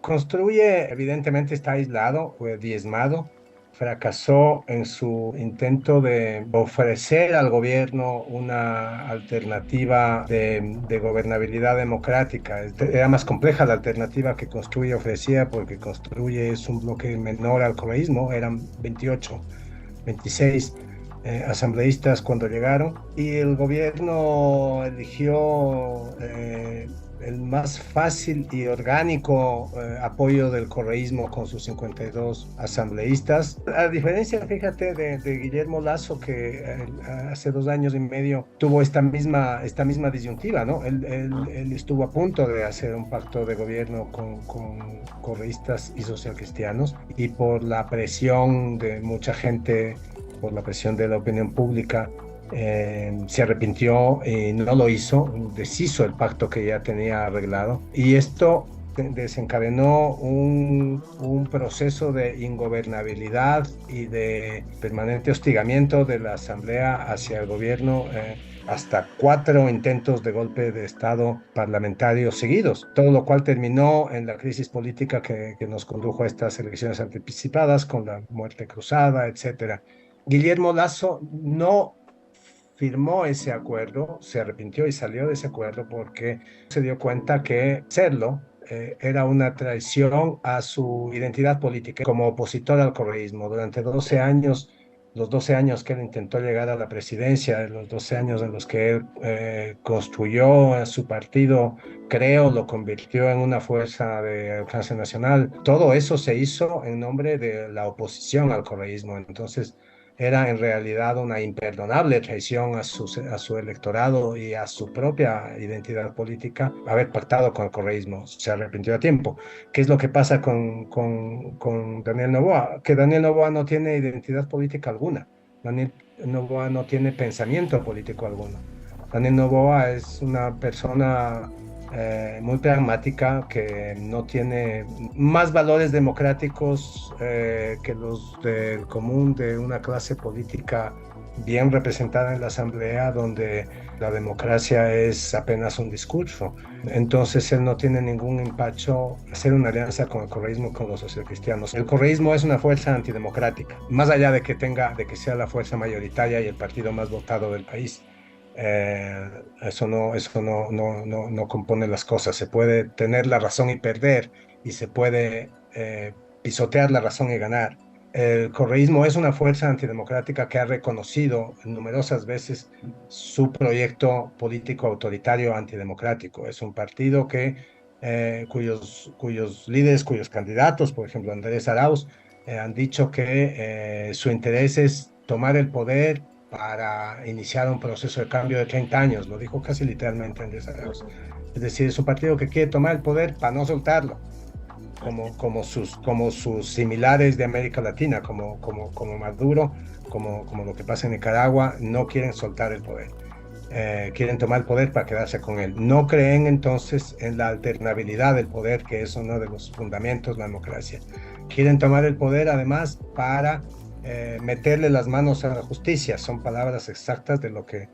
Construye, evidentemente está aislado, fue diezmado, fracasó en su intento de ofrecer al gobierno una alternativa de gobernabilidad democrática. Era más compleja la alternativa que Construye ofrecía porque Construye es un bloque menor al correísmo, eran 28, 26 asambleístas cuando llegaron y el gobierno eligió el más fácil y orgánico apoyo del correísmo con sus 52 asambleístas. A diferencia, fíjate, de Guillermo Lasso, que hace 2 años y medio tuvo esta misma disyuntiva, ¿no? Él estuvo a punto de hacer un pacto de gobierno con correístas y socialcristianos y por la presión de mucha gente, por la presión de la opinión pública, se arrepintió y no lo hizo, deshizo el pacto que ya tenía arreglado. Y esto desencadenó un proceso de ingobernabilidad y de permanente hostigamiento de la Asamblea hacia el gobierno. Hasta 4 intentos de golpe de Estado parlamentario seguidos, todo lo cual terminó en la crisis política que nos condujo a estas elecciones anticipadas con la muerte cruzada, etcétera. Guillermo Lasso no firmó ese acuerdo, se arrepintió y salió de ese acuerdo porque se dio cuenta que serlo era una traición a su identidad política como opositor al correísmo. Durante 12 años, los 12 años que él intentó llegar a la presidencia, los 12 años en los que él construyó a su partido, creo, lo convirtió en una fuerza de alcance nacional. Todo eso se hizo en nombre de la oposición al correísmo. Entonces, era en realidad una imperdonable traición a su electorado y a su propia identidad política haber pactado con el correísmo. Se arrepintió a tiempo. ¿Qué es lo que pasa con Daniel Noboa? Que Daniel Noboa no tiene identidad política alguna. Daniel Noboa no tiene pensamiento político alguno. Daniel Noboa es una persona muy pragmática, que no tiene más valores democráticos que los del común de una clase política bien representada en la Asamblea, donde la democracia es apenas un discurso. Entonces él no tiene ningún empacho hacer una alianza con el correísmo, con los socialcristianos. El correísmo es una fuerza antidemocrática, más allá de que sea la fuerza mayoritaria y el partido más votado del país. Eso no compone las cosas. Se puede tener la razón y perder, y se puede pisotear la razón y ganar. El correísmo es una fuerza antidemocrática que ha reconocido numerosas veces su proyecto político autoritario antidemocrático. Es un partido cuyos líderes, cuyos candidatos, por ejemplo Andrés Arauz, han dicho que su interés es tomar el poder para iniciar un proceso de cambio de 30 años. Lo dijo casi literalmente Andrés Arauz. Es decir, es un partido que quiere tomar el poder para no soltarlo, como sus similares de América Latina, como Maduro, como lo que pasa en Nicaragua. No quieren soltar el poder. Quieren tomar el poder para quedarse con él. No creen entonces en la alternabilidad del poder, que es uno de los fundamentos de la democracia. Quieren tomar el poder además para meterle las manos a la justicia. Son palabras exactas de lo que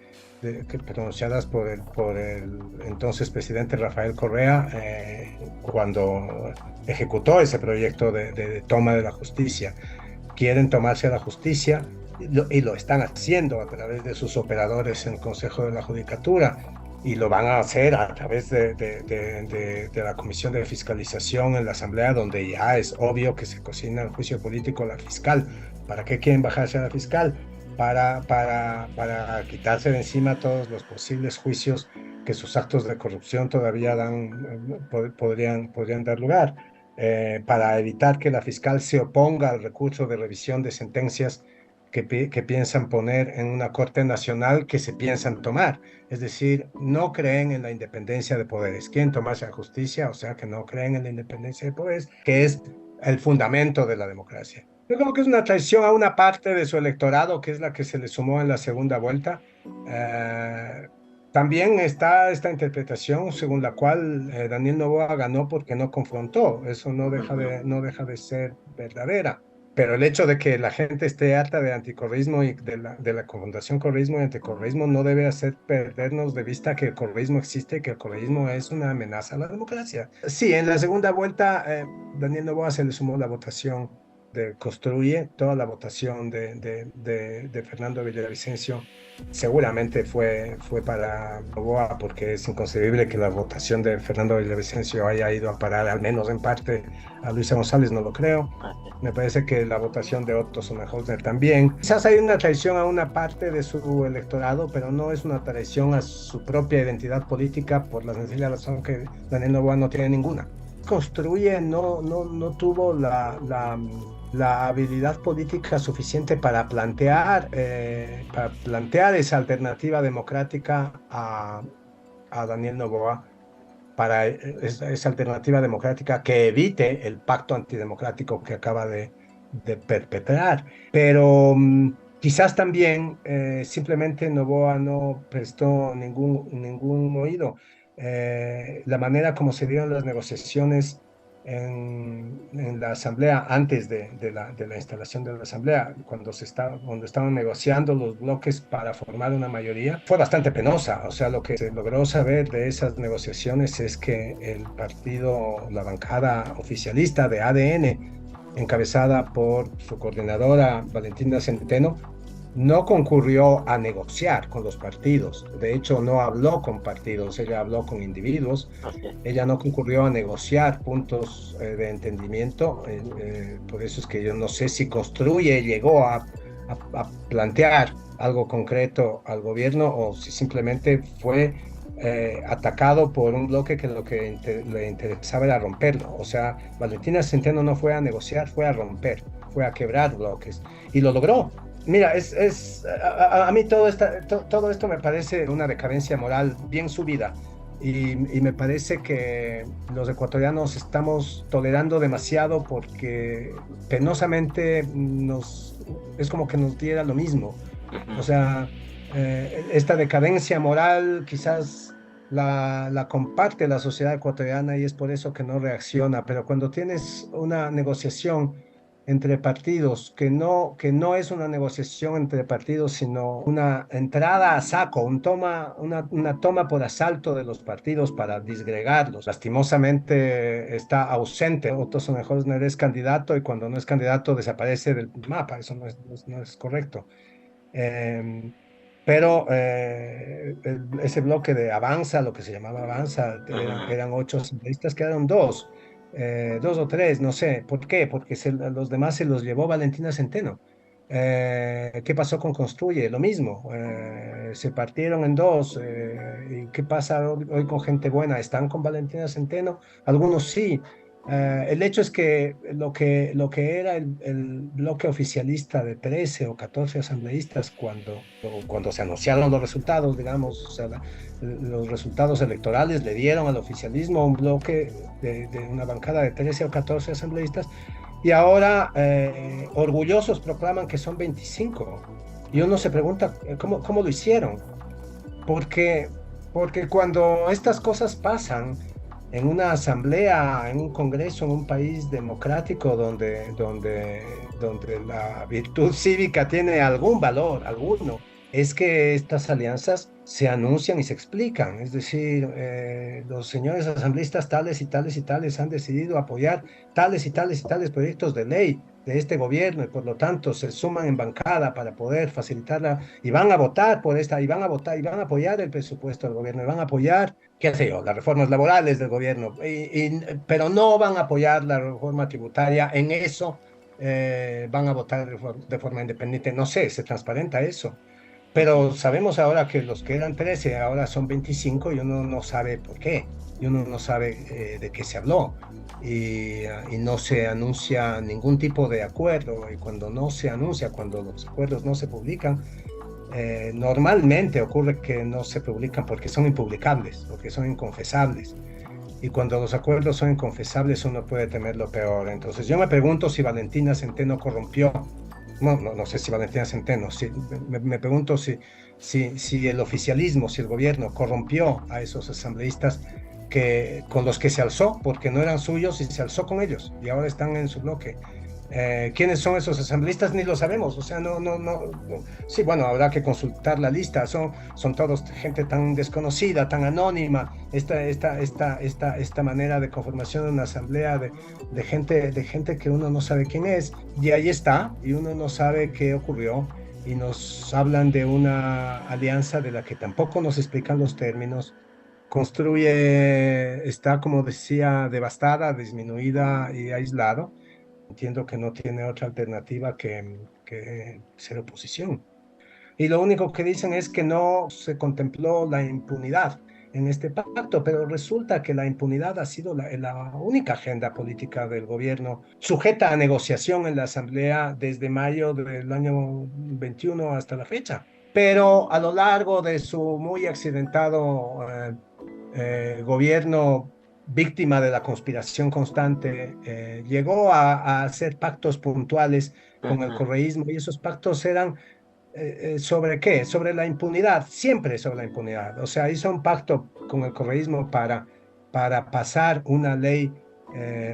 pronunciadas por el entonces presidente Rafael Correa cuando ejecutó ese proyecto de toma de la justicia. Quieren tomarse a la justicia y lo están haciendo a través de sus operadores en el Consejo de la Judicatura, y lo van a hacer a través de la Comisión de Fiscalización en la Asamblea, donde ya es obvio que se cocina el juicio político a la fiscal. ¿Para qué quieren bajarse a la fiscal? Para quitarse de encima todos los posibles juicios que sus actos de corrupción todavía podrían dar lugar, para evitar que la fiscal se oponga al recurso de revisión de sentencias que piensan poner en una Corte Nacional que se piensan tomar. Es decir, no creen en la independencia de poderes. Quieren tomarse la justicia, o sea que no creen en la independencia de poderes, que es el fundamento de la democracia. Yo creo que es una traición a una parte de su electorado, que es la que se le sumó en la segunda vuelta. Eh, También está esta interpretación según la cual Daniel Noboa ganó porque no confrontó. Eso no deja de ser verdadera. Pero el hecho de que la gente esté harta de anticorreísmo y de la confrontación correísmo y anticorreísmo no debe hacer perdernos de vista que el correísmo existe y que el correísmo es una amenaza a la democracia. Sí, en la segunda vuelta, Daniel Noboa se le sumó la votación de Construye, toda la votación de Fernando Villavicencio. Seguramente fue para Noboa, porque es inconcebible que la votación de Fernando Villavicencio haya ido a parar, al menos en parte, a Luisa González, no lo creo. Me parece que la votación de Otto Sonnenholzner también. Quizás hay una traición a una parte de su electorado, pero no es una traición a su propia identidad política, por la sencilla razón que Daniel Noboa no tiene ninguna. Construye, no tuvo la habilidad política suficiente para plantear esa alternativa democrática a Daniel Noboa, para esa alternativa democrática que evite el pacto antidemocrático que acaba de perpetrar. Pero quizás también simplemente Noboa no prestó ningún oído. La manera como se dieron las negociaciones en la asamblea, antes de la instalación de la asamblea, cuando estaban negociando los bloques para formar una mayoría, fue bastante penosa. O sea, lo que se logró saber de esas negociaciones es que el partido, la bancada oficialista de ADN, encabezada por su coordinadora Valentina Centeno, no concurrió a negociar con los partidos. De hecho, no habló con partidos, ella habló con individuos. Okay. Ella no concurrió a negociar puntos de entendimiento. Por eso es que yo no sé si Construye llegó a plantear algo concreto al gobierno, o si simplemente fue atacado por un bloque que lo que le interesaba era romperlo. O sea, Valentina Centeno no fue a negociar, fue a romper, fue a quebrar bloques, y lo logró. Mira, a mí todo esto me parece una decadencia moral bien subida, y me parece que los ecuatorianos estamos tolerando demasiado, porque penosamente es como que nos diera lo mismo. O sea, esta decadencia moral quizás la comparte la sociedad ecuatoriana, y es por eso que no reacciona. Pero cuando tienes una negociación entre partidos, que no es una negociación entre partidos, sino una entrada a saco, una toma por asalto de los partidos para disgregarlos. Lastimosamente está ausente. Otto Sonnenholzner es candidato, y cuando no es candidato desaparece del mapa. Eso no es correcto. Eh, pero ese bloque de Avanza, lo que se llamaba Avanza, eran 8 asambleístas, quedaron dos o tres, no sé. ¿Por qué? Porque los demás se los llevó Valentina Centeno. ¿Qué pasó con Construye? Lo mismo. Se partieron en dos. ¿Y qué pasa hoy con gente buena? ¿Están con Valentina Centeno? Algunos sí. El hecho es que lo que era el bloque oficialista de 13 o 14 asambleístas, cuando se anunciaron los resultados, digamos, o sea, los resultados electorales le dieron al oficialismo un bloque de una bancada de 13 o 14 asambleístas, y ahora orgullosos proclaman que son 25. Y uno se pregunta cómo lo hicieron. Porque, porque cuando estas cosas pasan en una asamblea, en un congreso, en un país democrático donde la virtud cívica tiene algún valor, alguno, es que estas alianzas se anuncian y se explican. Es decir, los señores asambleístas tales y tales y tales han decidido apoyar tales y tales y tales proyectos de ley de este gobierno, y por lo tanto se suman en bancada para poder facilitarla, y van a votar por esta, y van a votar, y van a apoyar el presupuesto del gobierno, y van a apoyar, qué sé yo, las reformas laborales del gobierno, pero no van a apoyar la reforma tributaria. En eso van a votar de forma independiente. No sé, se transparenta eso. Pero sabemos ahora que los que eran 13 ahora son 25, y uno no sabe por qué, y uno no sabe de qué se habló, y no se anuncia ningún tipo de acuerdo. Y cuando no se anuncia, cuando los acuerdos no se publican, normalmente ocurre que no se publican porque son impublicables, porque son inconfesables. Y cuando los acuerdos son inconfesables, uno puede temer lo peor. Entonces yo me pregunto si Valentina Centeno corrompió. No sé si Valentina Centeno, me pregunto si el oficialismo, si el gobierno corrompió a esos asambleístas con los que se alzó, porque no eran suyos, y se alzó con ellos, y ahora están en su bloque. ¿Quiénes son esos asambleístas? Ni lo sabemos, o sea, sí, bueno, habrá que consultar la lista, son todos gente tan desconocida, tan anónima, esta manera de conformación de una asamblea de gente que uno no sabe quién es, y ahí está, y uno no sabe qué ocurrió, y nos hablan de una alianza de la que tampoco nos explican los términos. Está, como decía, devastada, disminuida y aislado. Entiendo que no tiene otra alternativa que ser oposición. Y lo único que dicen es que no se contempló la impunidad en este pacto, pero resulta que la impunidad ha sido la única agenda política del gobierno sujeta a negociación en la Asamblea desde mayo del año 21 hasta la fecha. Pero a lo largo de su muy accidentado gobierno víctima de la conspiración constante, llegó a hacer pactos puntuales con el Ujú. correísmo y esos pactos eran ¿sobre qué? Sobre la impunidad, siempre sobre la impunidad. O sea, hizo un pacto con el correísmo para pasar una ley,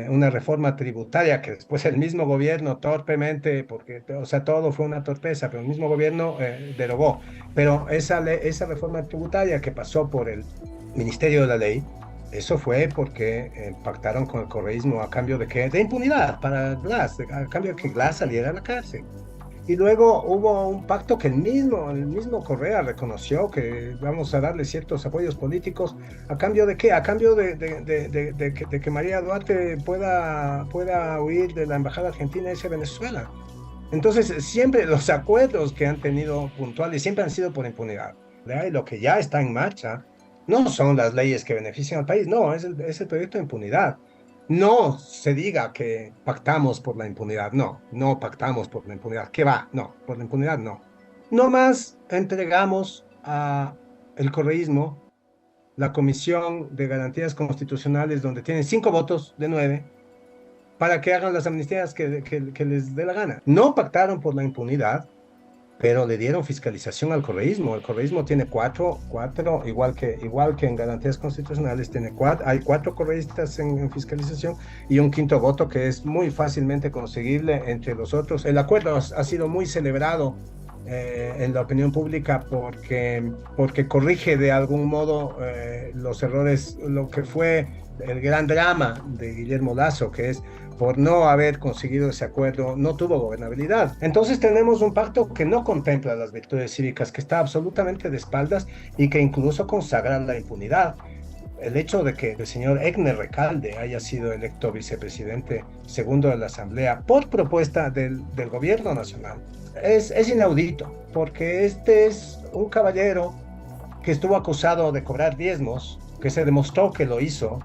una reforma tributaria que después el mismo gobierno torpemente, porque, o sea, todo fue una torpeza, pero el mismo gobierno derogó. Pero esa reforma tributaria que pasó por el Ministerio de la Ley, eso fue porque pactaron con el correísmo a cambio de qué? De impunidad para Glass, a cambio de que Glass saliera a la cárcel. Y luego hubo un pacto que el mismo Correa reconoció que vamos a darle ciertos apoyos políticos. ¿A cambio de qué? A cambio de que María Duarte pueda huir de la embajada argentina y irse a Venezuela. Entonces, siempre los acuerdos que han tenido puntuales siempre han sido por impunidad. ¿Verdad? Y lo que ya está en marcha no son las leyes que benefician al país, no, es el proyecto de impunidad. No se diga que pactamos por la impunidad, no, no pactamos por la impunidad. ¿Qué va? No, por la impunidad no. No más entregamos a el correísmo la Comisión de Garantías Constitucionales, donde tienen 5 votos de 9 para que hagan las amnistías que les dé la gana. No pactaron por la impunidad, pero le dieron fiscalización al correísmo. El correísmo tiene cuatro, igual que en garantías constitucionales, hay 4 correístas en fiscalización y un quinto voto que es muy fácilmente conseguible entre los otros. El acuerdo ha sido muy celebrado en la opinión pública porque corrige de algún modo los errores, lo que fue el gran drama de Guillermo Lasso, que es por no haber conseguido ese acuerdo, no tuvo gobernabilidad. Entonces tenemos un pacto que no contempla las virtudes cívicas, que está absolutamente de espaldas y que incluso consagra la impunidad. El hecho de que el señor Egner Recalde haya sido electo vicepresidente segundo de la Asamblea por propuesta del gobierno nacional es inaudito, porque este es un caballero que estuvo acusado de cobrar diezmos, que se demostró que lo hizo,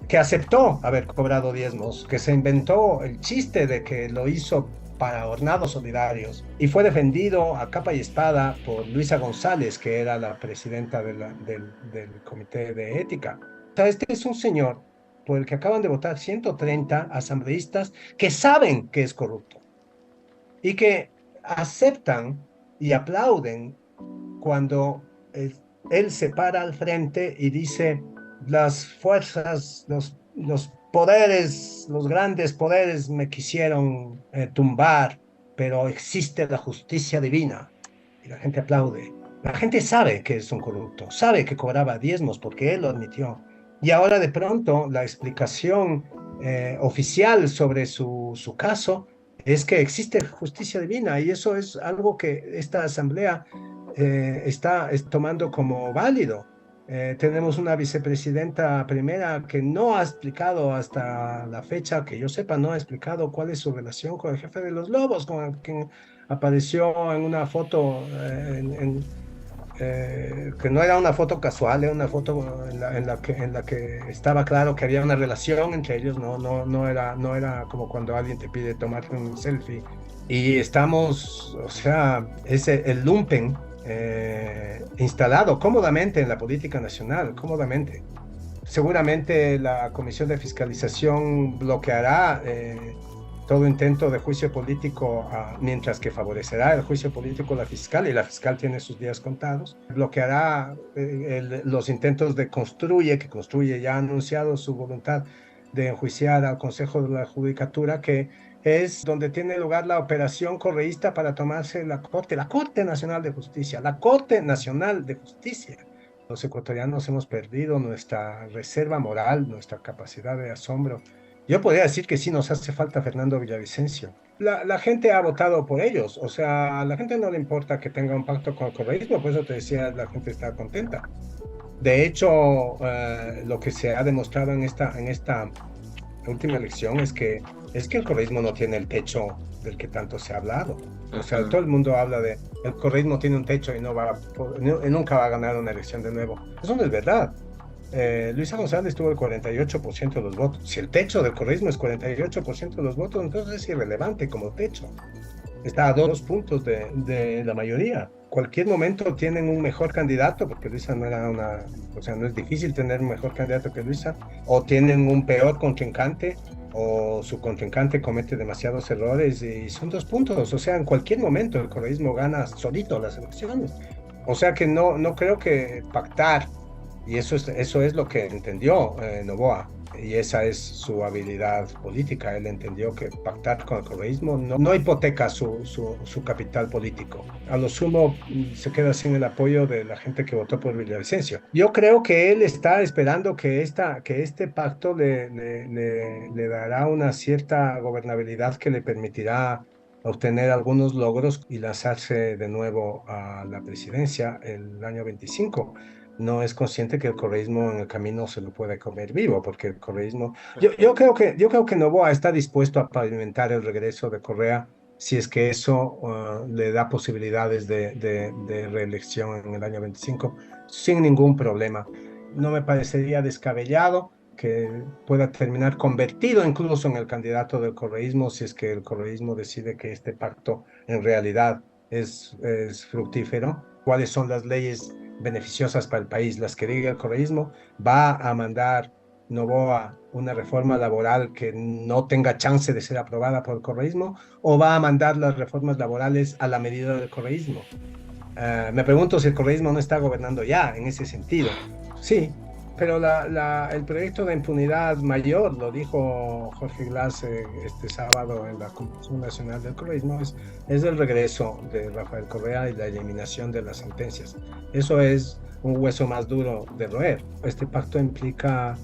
que aceptó haber cobrado diezmos, que se inventó el chiste de que lo hizo para Hornados Solidarios y fue defendido a capa y espada por Luisa González, que era la presidenta del Comité de Ética. O sea, este es un señor por el que acaban de votar 130 asambleístas que saben que es corrupto y que aceptan y aplauden cuando él se para al frente y dice, las fuerzas, los poderes, los grandes poderes me quisieron tumbar, pero existe la justicia divina. Y la gente aplaude. La gente sabe que es un corrupto, sabe que cobraba diezmos porque él lo admitió. Y ahora de pronto la explicación oficial sobre su caso es que existe justicia divina y eso es algo que esta asamblea está tomando como válido. Tenemos una vicepresidenta primera que no ha explicado hasta la fecha, que yo sepa, no ha explicado cuál es su relación con el jefe de los Lobos, con el quien apareció en una foto, que no era una foto casual, era una foto en la que estaba claro que había una relación entre ellos, no era como cuando alguien te pide tomarte un selfie. Y estamos, o sea, es el lumpen instalado cómodamente en la política nacional, cómodamente. Seguramente la Comisión de Fiscalización bloqueará todo intento de juicio político, mientras que favorecerá el juicio político a la fiscal, y la fiscal tiene sus días contados. Bloqueará los intentos de que Construye ya ha anunciado su voluntad de enjuiciar al Consejo de la Judicatura, es donde tiene lugar la operación correísta para tomarse la Corte Nacional de Justicia, la Corte Nacional de Justicia. Los ecuatorianos hemos perdido nuestra reserva moral, nuestra capacidad de asombro. Yo podría decir que sí nos hace falta Fernando Villavicencio. La gente ha votado por ellos, o sea, a la gente no le importa que tenga un pacto con el correísmo, por eso te decía, la gente está contenta. De hecho, lo que se ha demostrado en esta última elección es que el correísmo no tiene el techo del que tanto se ha hablado. O sea, Ujú. todo el mundo habla de el correísmo tiene un techo y nunca va a ganar una elección de nuevo. Eso no es verdad. Luisa González tuvo el 48% de los votos. Si el techo del correísmo es 48% de los votos, entonces es irrelevante como techo. Está a 2 puntos de la mayoría. Cualquier momento tienen un mejor candidato, porque Luisa no era o sea, no es difícil tener un mejor candidato que Luisa, o tienen un peor contrincante, o su contrincante comete demasiados errores y son 2 puntos. O sea, en cualquier momento el correísmo gana solito las elecciones. O sea que no creo que pactar, y eso es lo que entendió Noboa, y esa es su habilidad política. Él entendió que pactar con el correísmo no hipoteca su capital político. A lo sumo se queda sin el apoyo de la gente que votó por Villavicencio. Yo creo que él está esperando que este pacto le dará una cierta gobernabilidad que le permitirá obtener algunos logros y lanzarse de nuevo a la presidencia el año 25. No es consciente que el correísmo en el camino se lo puede comer vivo, porque el correísmo, yo creo que Noboa está dispuesto a pavimentar el regreso de Correa si es que eso le da posibilidades de reelección en el año 25 sin ningún problema. No me parecería descabellado que pueda terminar convertido incluso en el candidato del correísmo si es que el correísmo decide que este pacto en realidad es fructífero. ¿Cuáles son las leyes beneficiosas para el país? Las que diga el correísmo. Va a mandar Noboa una reforma laboral que no tenga chance de ser aprobada por el correísmo, o va a mandar las reformas laborales a la medida del correísmo. Me pregunto si el correísmo no está gobernando ya en ese sentido. Sí, pero el proyecto de impunidad mayor, lo dijo Jorge Glass este sábado en la Convención Nacional del Correísmo, es el regreso de Rafael Correa y la eliminación de las sentencias. Eso es un hueso más duro de roer. Este pacto implica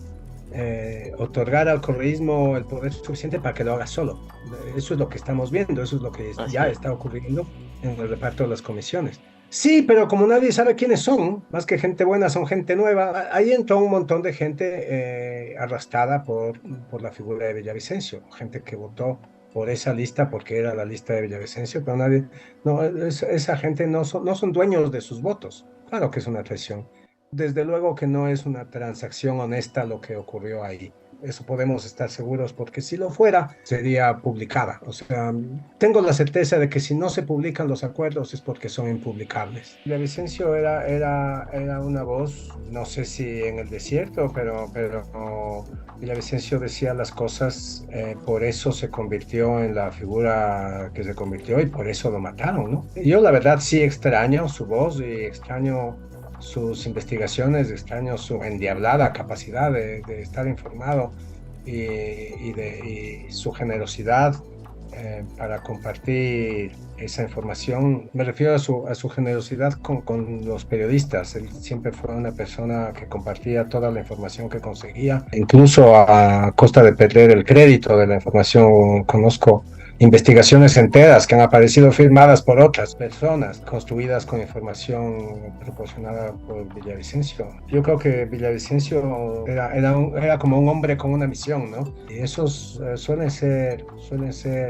otorgar al correísmo el poder suficiente para que lo haga solo. Eso es lo que estamos viendo, eso es lo que Así ya es. está ocurriendo en el reparto de las comisiones. Sí, pero como nadie sabe quiénes son, más que gente buena, son gente nueva, ahí entró un montón de gente arrastrada por la figura de Villavicencio, gente que votó por esa lista porque era la lista de Villavicencio, pero nadie, no, esa gente no son dueños de sus votos. Claro que es una traición. Desde luego que no es una transacción honesta lo que ocurrió ahí. Eso podemos estar seguros, porque si lo fuera, sería publicada. O sea, tengo la certeza de que si no se publican los acuerdos es porque son impublicables. Villavicencio era una voz, no sé si en el desierto, pero Villavicencio decía las cosas, por eso se convirtió en la figura que se convirtió y por eso lo mataron, ¿no? Yo la verdad sí extraño su voz y extraño sus investigaciones, extraño su endiablada capacidad de estar informado y su generosidad para compartir esa información. Me refiero a su generosidad con los periodistas. Él siempre fue una persona que compartía toda la información que conseguía, incluso a costa de perder el crédito de la información. Conozco investigaciones enteras que han aparecido firmadas por otras personas, construidas con información proporcionada por Villavicencio. Yo creo que Villavicencio era como un hombre con una misión, ¿no? Y esos suelen ser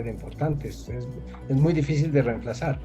importantes. Es muy difícil de reemplazar.